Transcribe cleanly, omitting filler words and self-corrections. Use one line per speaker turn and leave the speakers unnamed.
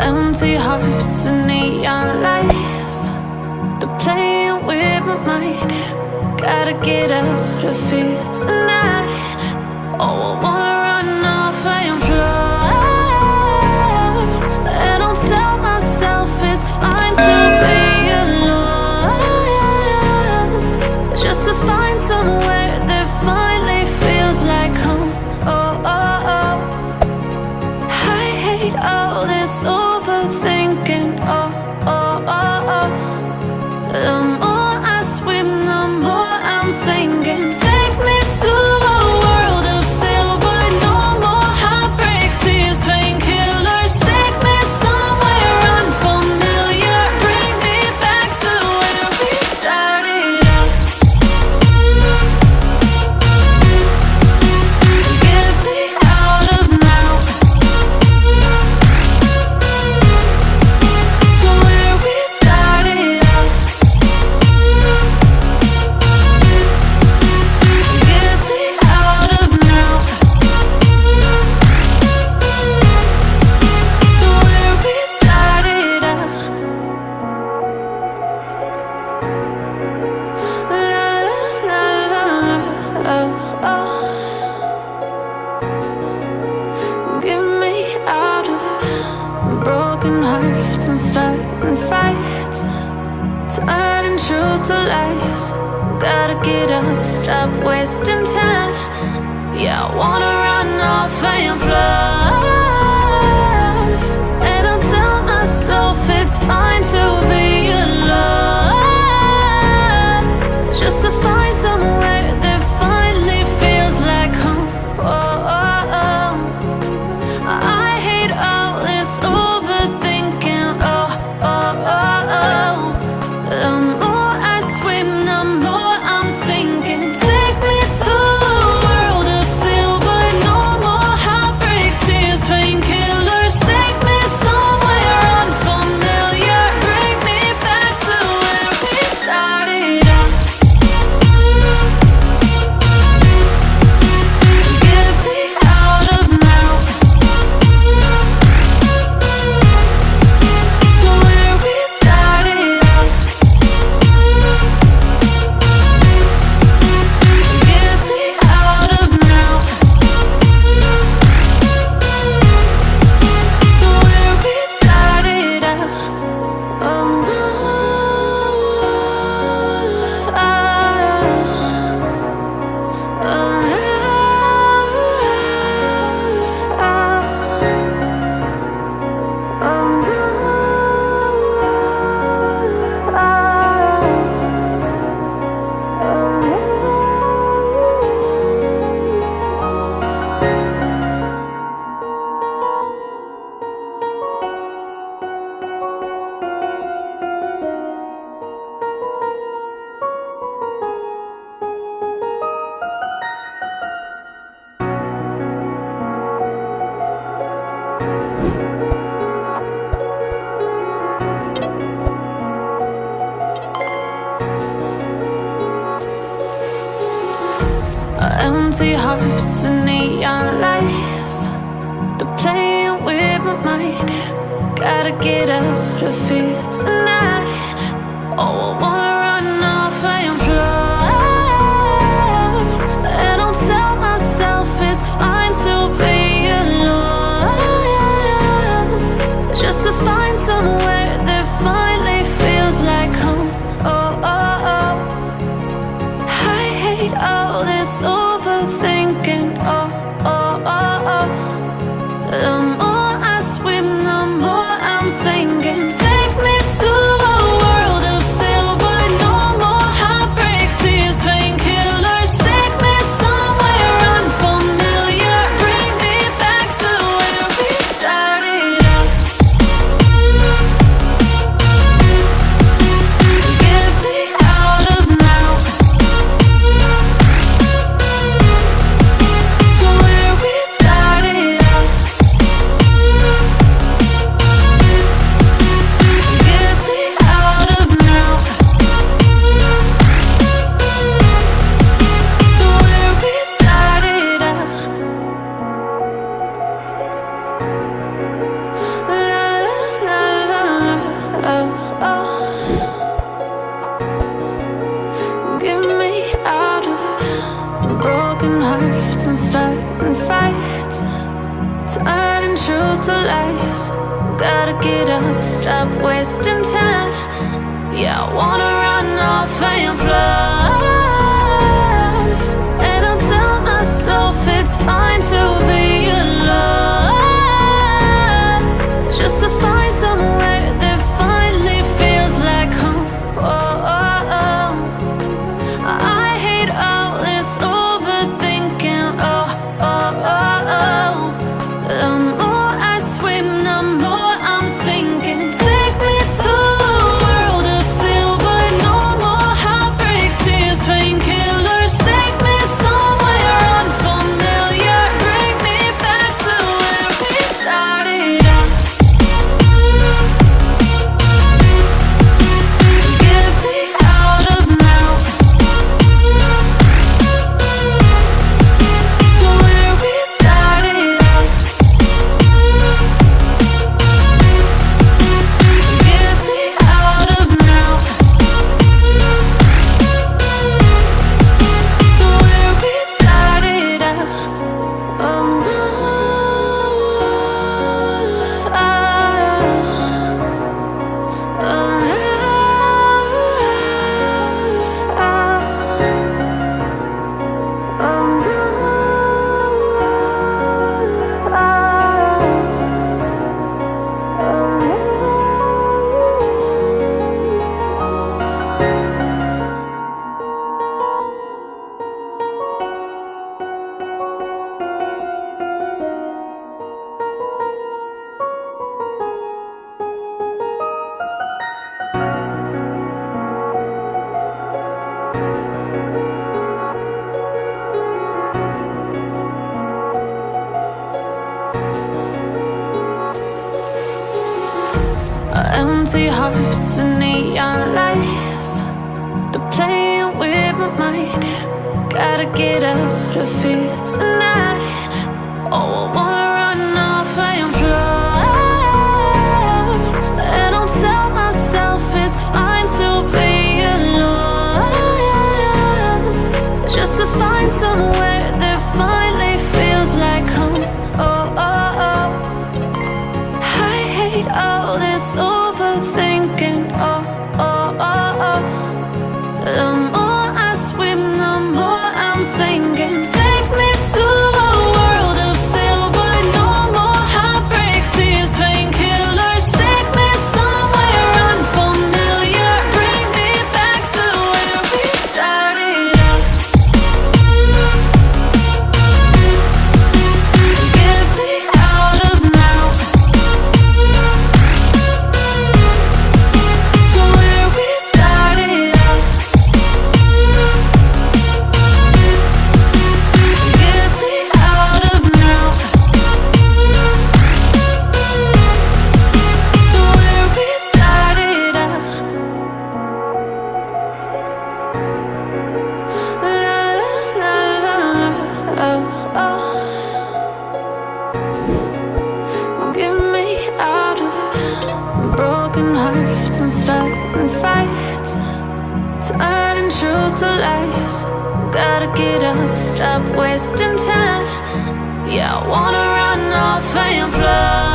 Empty hearts and neon lights, they're playing with my mind. Gotta get out of here tonight. Oh, I wanna run off and fly, and I'll tell myself it's fine to be alone, just to find somewhere that finally feels like home. Oh, oh, oh. I hate all this overthinking. Oh, oh, oh, oh. The more I swim, the more I'm sinking. Take me to a world of silver. No more heartbreaks, tears, painkillers. Take me somewhere unfamiliar. Bring me back to where we started out. Get me out of now, to where we started out. Get me out of now, to where we started out. La la la la la, oh, oh. Get me out of broken hearts and starting fights, turning truth to lies. Gotta get up, stop wasting time. Yeah, I wanna run off and fly, and I'll tell myself it's fine to be alone, just to find somewhere that finally feels like home. Oh, oh, oh. I hate all this overthinking. Oh, oh, oh, oh. The more I swim, the more I'm sinking. Take me to a world of silver. No more heartbreaks, tears, painkillers. Take me somewhere unfamiliar. Bring me back to where we started out. Get me out of now, to where we started out. Get me out of now, to where we started out. Oh no, empty hearts and neon lights, they're playing with my mind. Gotta get out of here tonight. Oh, I wanna run off and fly, and I'll tell myself it's fine to be alone, just to find somewhere that finally feels like home. Oh, oh, oh. I hate all this overthinking. Oh, oh, oh, oh. The more I swim, the more I'm sinking. Take me to a world of silver. No more heartbreaks, tears, painkillers. Take me somewhere unfamiliar. Bring me back to where we started out. Get me out of now, to where we started out. to lies. Gotta get up, stop wasting time. Yeah, I wanna run off and fly. And I'll tell myself it's fine to be alone, just to find somewhere that finally feels like home. Oh, oh, oh. I hate all this overthinking. Oh, oh, oh, oh. The more I swim, the more I'm sinking. Take me to a world of silver. No more heartbreaks, tears, painkillers. Take me somewhere unfamiliar. Bring me back to where we started out. Get me out of now, to where we started out. Get me out of now, to where we started out. Oh no, empty hearts and neon lights, they're playing with my mind. Gotta get out of here tonight. Oh, I wanna run off and fly. And I'll tell myself it's fine to be alone, just to find somewhere that finally feels like home. Oh, oh, oh. I hate all this overthinking. Oh, oh, oh, oh. The more I swim, the more I'm sinking. Take me to a world of silver. No more heartbreaks, tears, painkillers. Take me somewhere unfamiliar. Bring me back to where we started out. Get me out of now, to where we started out. Get me out of now, to where we started out. La la la la la. Oh, oh. Get me out of broken hearts and starting fights, turning truth to lies. Gotta get up, stop wasting time. Yeah, I wanna run off and fly.